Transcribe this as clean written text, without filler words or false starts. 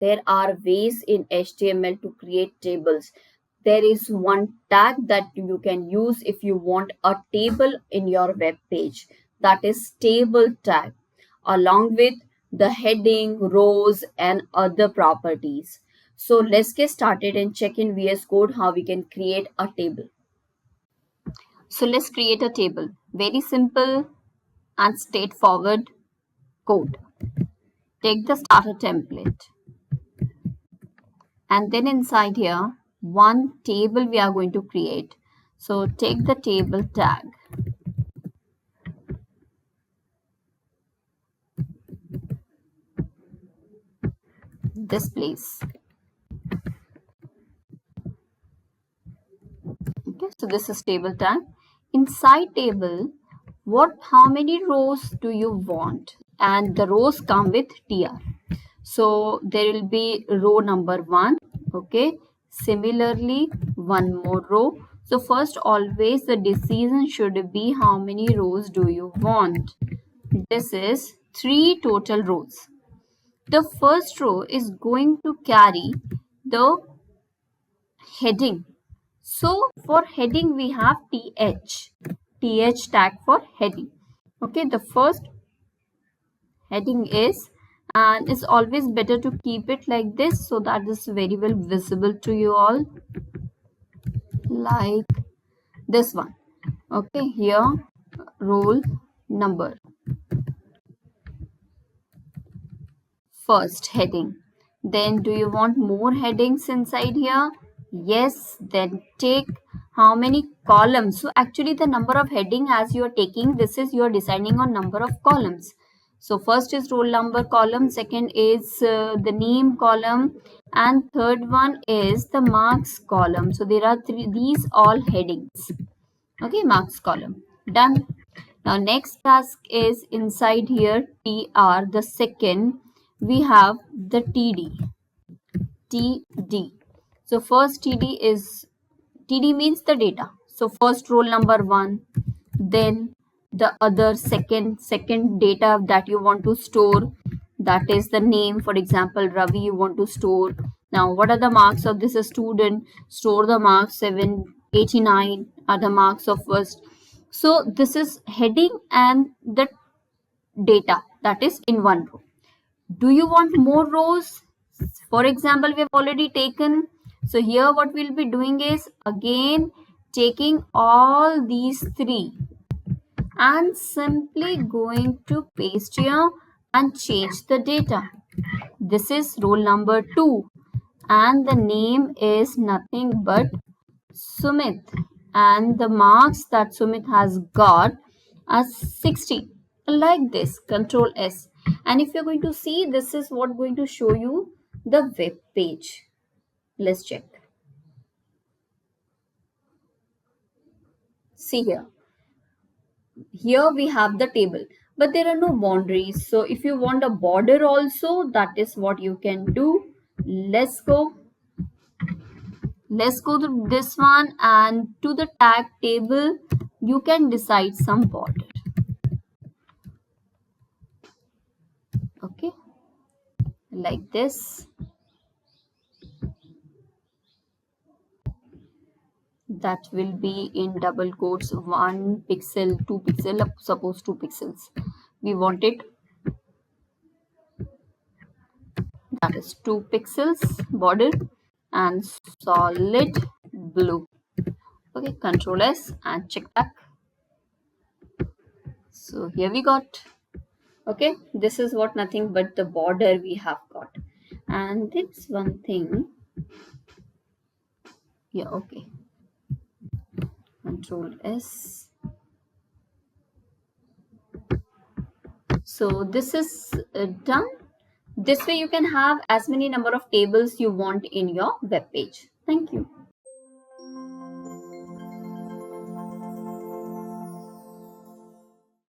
There are ways in HTML to create tables. There is one tag that you can use if you want a table in your web page. That is table tag, along with the heading, rows, and other properties. So let's get started and check in VS Code how we can create a table. So let's create a table. Very simple and straightforward code. Take the starter template, and then inside here, one table we are going to create. So take the table tag. This place. Okay, so this is table tag. Inside table, how many rows do you want? And the rows come with tr. So there will be row number 1. Okay. Similarly, one more row. So first, always the decision should be how many rows do you want. This is 3 total rows. The first row is going to carry the heading. So for heading we have th tag for heading. Okay, the first heading is, and it's always better to keep it like this so that it's very well visible to you all, like this one. Okay, here roll number, first heading. Then do you want more headings inside here? Yes. Then take how many columns. So actually the number of heading as you are taking, this is you are deciding on number of columns. So first is roll number column, second is the name column, and third one is the marks column. So there are these all headings. Okay, marks column. Done. Now next task is inside here tr, the second we have the td. So first td means the data. So first roll number 1, then the other second data that you want to store, that is the name. For example, Ravi you want to store. Now what are the marks of this student? Store the marks 789 are the marks of first. So this is heading and the data that is in one row. Do you want more rows? For example, we have already taken. So here what we'll be doing is again taking all these 3 and simply going to paste here and change the data. This is roll number 2 and the name is nothing but Sumit, and the marks that Sumit has got are 60, like this. Control S, and if you're going to see, this is what going to show you the web page. Let's check. See here we have the table, but there are no boundaries. So if you want a border also, that is what you can do. Let's go to this one, and to the tag table you can decide some border. Okay, like this. That will be in double quotes 1 pixel, 2 pixel, suppose 2 pixels we want it, that is 2 pixels border and solid blue. Okay, Control S and check back. So here we got. Okay, this is what nothing but the border we have got. And this one thing, yeah, okay, Control S. So this is done. This way you can have as many number of tables you want in your web page. Thank you.